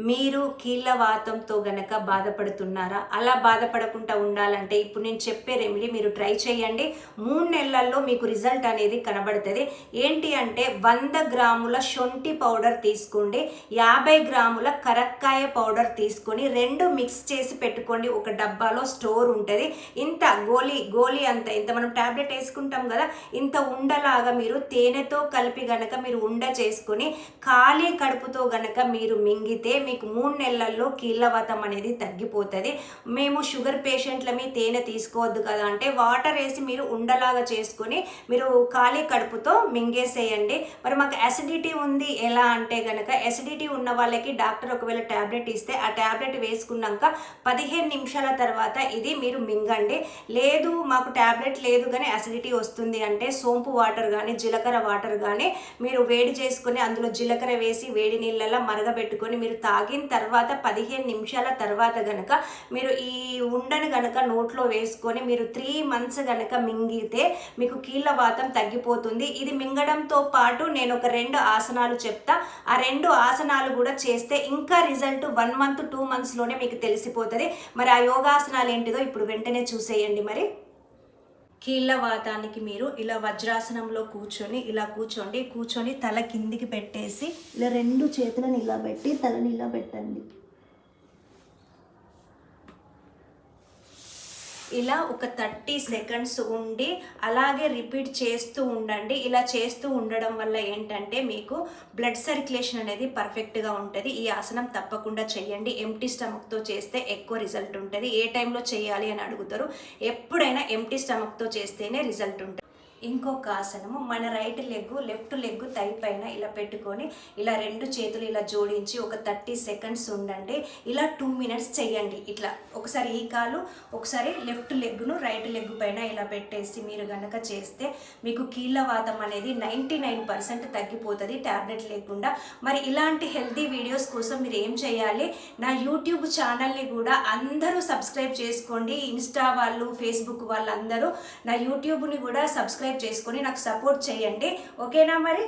మీరు కీళ్ళవాతంతో గనక బాధపడుతున్నారా? అలా బాధపడకుండా ఉండాలంటే ఇప్పుడు నేను చెప్పే రెమెడీ మీరు ట్రై చేయండి. 3 నెలల్లో మీకు రిజల్ట్ అనేది కనబడుతుంది. ఏంటి అంటే 100 గ్రాముల శొంఠి పౌడర్ తీసుకోండి, 50 గ్రాముల కరక్కాయ పౌడర్ తీసుకొని 2 మిక్స్ చేసి పెట్టుకోండి. ఒక డబ్బాలో స్టోర్ ఉంటుంది. ఇంత గోలీ అంత ఇంత మనం టాబ్లెట్ వేసుకుంటాం కదా, ఇంత ఉండలాగా మీరు తేనెతో కలిపి గనక మీరు ఉండ చేసుకొని ఖాళీ కడుపుతో గనక మీరు మింగితే మీకు 3 నెలల్లో కీళ్ళవాతం అనేది తగ్గిపోతుంది. మేము షుగర్ పేషెంట్లమి తేనె తీసుకోవద్దు కదా అంటే వాటర్ వేసి మీరు ఉండలాగా చేసుకొని మీరు ఖాళీ కడుపుతో మింగేసేయండి. మరి మాకు యాసిడిటీ ఉంది ఎలా అంటే కనుక, యాసిడిటీ ఉన్న వాళ్ళకి డాక్టర్ ఒకవేళ ట్యాబ్లెట్ ఇస్తే ఆ ట్యాబ్లెట్ వేసుకున్నాక 15 నిమిషాల తర్వాత ఇది మీరు మింగండి. లేదు మాకు ట్యాబ్లెట్ లేదు కానీ యాసిడిటీ వస్తుంది అంటే సోంపు వాటర్ కానీ జీలకర్ర వాటర్ కానీ మీరు వేడి చేసుకొని అందులో జీలకర్ర వేసి వేడి నీళ్ళలో మరగబెట్టుకొని మీరు తాగిన తర్వాత 15 నిమిషాల తర్వాత గనక మీరు ఈ ఉండను గనక నోట్లో వేసుకొని మీరు 3 మంత్స్ గనక మింగితే మీకు కీళ్ళవాతం తగ్గిపోతుంది. ఇది మింగడంతో పాటు నేను ఒక 2 ఆసనాలు చెప్తా. ఆ 2 ఆసనాలు కూడా చేస్తే ఇంకా రిజల్ట్ 1 మంత్ 2 మంత్స్లోనే మీకు తెలిసిపోతుంది. మరి ఆ యోగాసనాలు ఏంటిదో ఇప్పుడు వెంటనే చూసేయండి. మరి కీళ్ళవాతానికి మీరు ఇలా వజ్రాసనంలో కూర్చొని తల కిందికి పెట్టేసి ఇలా 2 చేతులను ఇలా పెట్టి తలని ఇలా పెట్టండి. ఇలా ఒక 30 సెకండ్స్ ఉండి అలాగే రిపీట్ చేస్తూ ఉండండి. ఇలా చేస్తూ ఉండడం వల్ల ఏంటంటే మీకు బ్లడ్ సర్క్యులేషన్ అనేది పర్ఫెక్ట్గా ఉంటుంది. ఈ ఆసనం తప్పకుండా చేయండి. ఎంప్టీ స్టమక్తో చేస్తే ఎక్కువ రిజల్ట్ ఉంటుంది. ఏ టైంలో చేయాలి అని అడుగుతారు. ఎప్పుడైనా ఎంప్టీ స్టమక్తో చేస్తేనే రిజల్ట్ ఉంటుంది. ఇంకొక ఆసనము, మన లెఫ్ట్ లెగ్ థై పైన ఇలా పెట్టుకొని ఇలా 2 చేతులు ఇలా జోడించి ఒక 30 సెకండ్స్ ఉండండి. ఇలా 2 మినిట్స్ చేయండి. ఇట్లా ఒకసారి ఈ కాలు ఒకసారి లెఫ్ట్ లెగ్ను రైట్ లెగ్ పైన ఇలా పెట్టేసి మీరు కనుక చేస్తే మీకు కీళ్ళవాతం అనేది 99% తగ్గిపోతుంది ట్యాబ్లెట్ లేకుండా. మరి ఇలాంటి హెల్తీ వీడియోస్ కోసం మీరు ఏం చేయాలి, నా యూట్యూబ్ ఛానల్ని కూడా అందరూ సబ్స్క్రైబ్ చేసుకోండి. ఇన్స్టా వాళ్ళు ఫేస్బుక్ వాళ్ళందరూ నా యూట్యూబ్ని కూడా సబ్స్క్రైబ్ చేసుకొని నాకు సపోర్ట్ చేయండి. ఓకేనా మరి?